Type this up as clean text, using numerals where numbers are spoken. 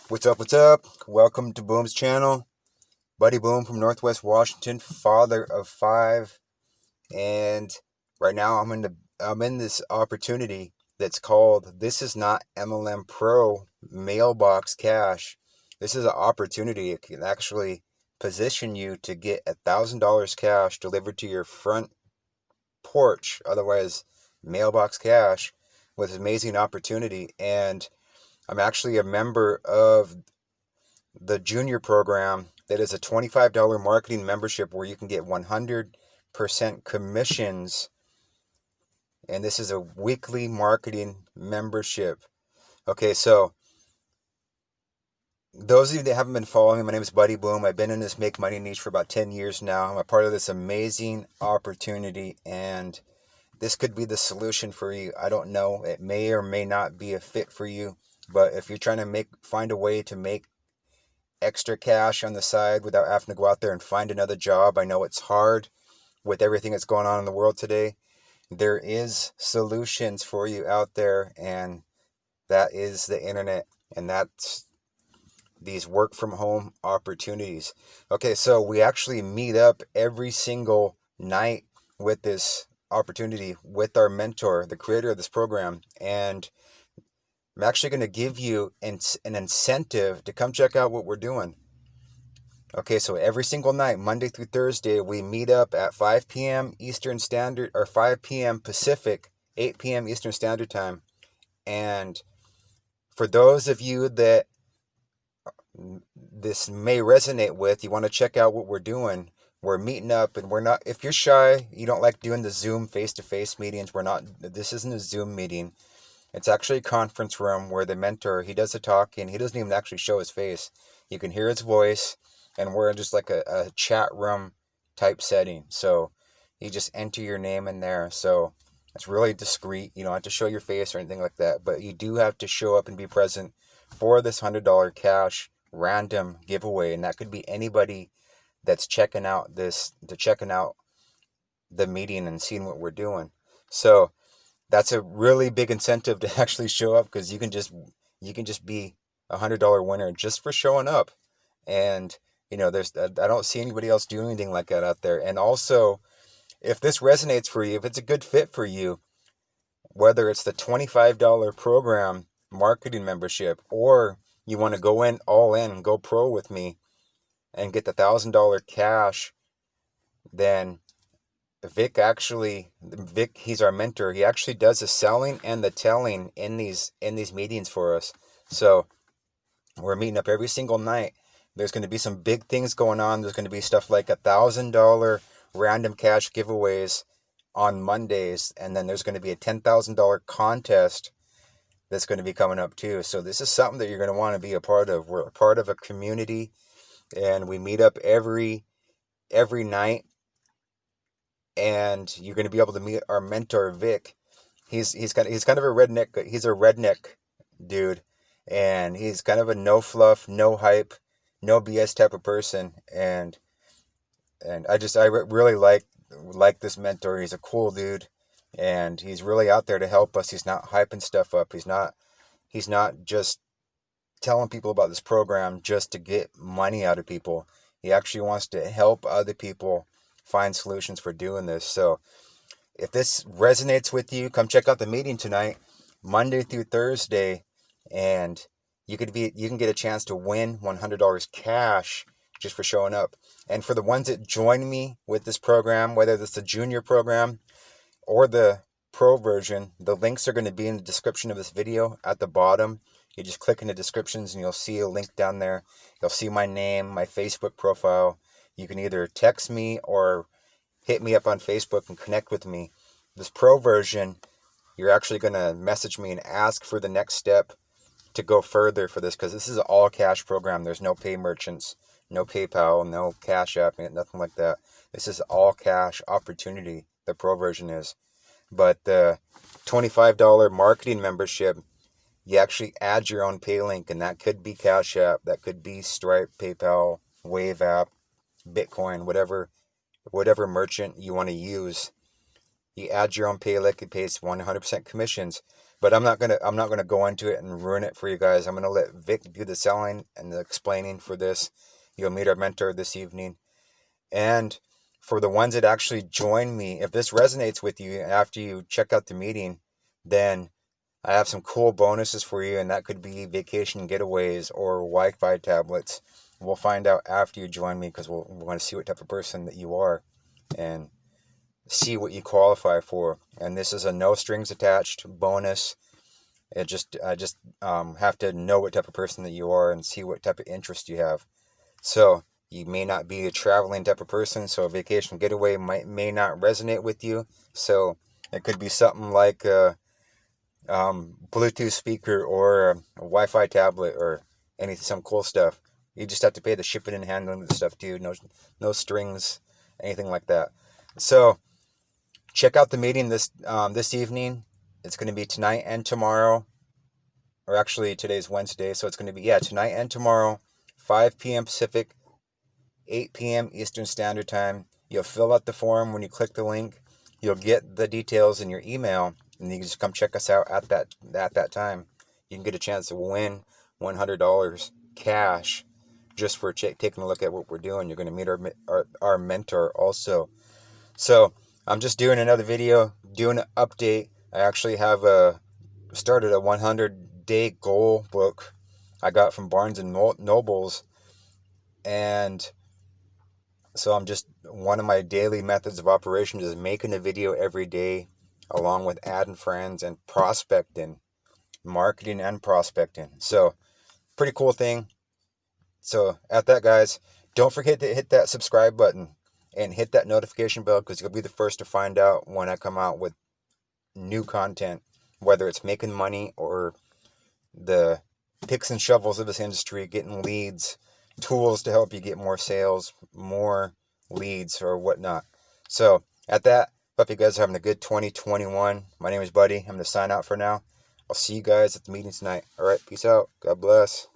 What's up? What's up? Welcome to Boome's channel. Buddy Boome from Northwest Washington, father of 5, and right now I'm in this opportunity that's called This Is Not MLM Pro Mailbox Cash. This is an opportunity. It can actually position you to get $1,000 cash delivered to your front porch, otherwise Mailbox Cash, with an amazing opportunity. And I'm actually a member of the junior program that is a $25 marketing membership where you can get 100% commissions. And this is a weekly marketing membership. Okay, so those of you that haven't been following me, my name is Buddy Boome. I've been in this make money niche for about 10 years now. I'm a part of this amazing opportunity, and this could be the solution for you. I don't know. It may or may not be a fit for you, but if you're trying to find a way to make extra cash on the side without having to go out there and find another job. I know it's hard with everything that's going on in the world today. There is solutions for you out there, and that is the internet, and that's these work from home opportunities. Okay, so we actually meet up every single night with this opportunity with our mentor, the creator of this program, and I'm actually going to give you an incentive to come check out what we're doing. Okay, so every single night, Monday through Thursday, we meet up at 5 p.m. Eastern Standard, or 5 p.m. Pacific, 8 p.m. Eastern Standard Time. And for those of you that this may resonate with, you want to check out what we're doing. We're meeting up, and we're not, if you're shy, you don't like doing the Zoom face-to-face meetings, this isn't a Zoom meeting. It's actually a conference room where the mentor, he does the talking. He doesn't even actually show his face. You can hear his voice, and we're just like a chat room type setting. So you just enter your name in there. So it's really discreet. You don't have to show your face or anything like that, but you do have to show up and be present for this $100 cash random giveaway. And that could be anybody that's checking out the meeting and seeing what we're doing. So that's a really big incentive to actually show up, because you can just be $100 winner just for showing up. And I don't see anybody else doing anything like that out there. And also, if this resonates for you, if it's a good fit for you, whether it's the $25 program marketing membership, or you want to go in all in and go pro with me and get the $1,000 cash, then Vic, he's our mentor. He actually does the selling and the telling in these meetings for us. So we're meeting up every single night. There's going to be some big things going on. There's going to be stuff like $1,000 random cash giveaways on Mondays, and then there's going to be a $10,000 contest that's going to be coming up too. So this is something that you're going to want to be a part of. We're a part of a community, and we meet up every night. And you're going to be able to meet our mentor, Vic. He's kind of a redneck. He's a redneck dude, and he's kind of a no fluff, no hype, no BS type of person. And I really like this mentor. He's a cool dude, and he's really out there to help us. He's not hyping stuff up. He's not just telling people about this program just to get money out of people. He actually wants to help other people find solutions for doing this. So if this resonates with you, come check out the meeting tonight, Monday through Thursday, and you can get a chance to win $100 cash just for showing up. And for the ones that join me with this program, whether it's the junior program or the pro version, the links are going to be in the description of this video at the bottom. You just click in the descriptions and you'll see a link down there. You'll see my name, my Facebook profile. You can either text me or hit me up on Facebook and connect with me. This pro version, you're actually going to message me and ask for the next step to go further for this, because this is an all cash program. There's no pay merchants, no PayPal, no Cash App, nothing like that. This is all cash opportunity, the pro version is. But the $25 marketing membership, you actually add your own pay link, and that could be Cash App, that could be Stripe, PayPal, Wave App, Bitcoin, whatever merchant you want to use. You add your own pay link, it pays 100% commissions. But I'm not gonna go into it and ruin it for you guys. I'm gonna let Vic do the selling and the explaining for this. You'll meet our mentor this evening. And for the ones that actually join me, if this resonates with you after you check out the meeting, then I have some cool bonuses for you, and that could be vacation getaways or Wi-Fi tablets. We'll find out after you join me, because we'll want to see what type of person that you are and see what you qualify for. And this is a no strings attached bonus. I just have to know what type of person that you are and see what type of interest you have. So you may not be a traveling type of person, so a vacation getaway may not resonate with you. So it could be something like a Bluetooth speaker or a Wi-Fi tablet or some cool stuff. You just have to pay the shipping and handling of the stuff too. No strings, anything like that. So check out the meeting this evening. It's going to be tonight and tomorrow. Or actually, today's Wednesday, so it's going to be tonight and tomorrow, 5 p.m. Pacific, 8 p.m. Eastern Standard Time. You'll fill out the form when you click the link. You'll get the details in your email, and you can just come check us out at that time. You can get a chance to win $100 cash just for taking a look at what we're doing. You're going to meet our mentor also. So I'm just doing another video, doing an update. I actually have started a 100-day goal book I got from Barnes and Nobles, and so I'm just, one of my daily methods of operation is making a video every day, along with adding friends and prospecting, marketing and prospecting. So pretty cool thing. So at that, guys, don't forget to hit that subscribe button and hit that notification bell, because you'll be the first to find out when I come out with new content, whether it's making money or the picks and shovels of this industry, getting leads, tools to help you get more sales, more leads, or whatnot. So at that, hope you guys are having a good 2021. My name is Buddy. I'm going to sign out for now. I'll see you guys at the meeting tonight. All right, peace out. God bless.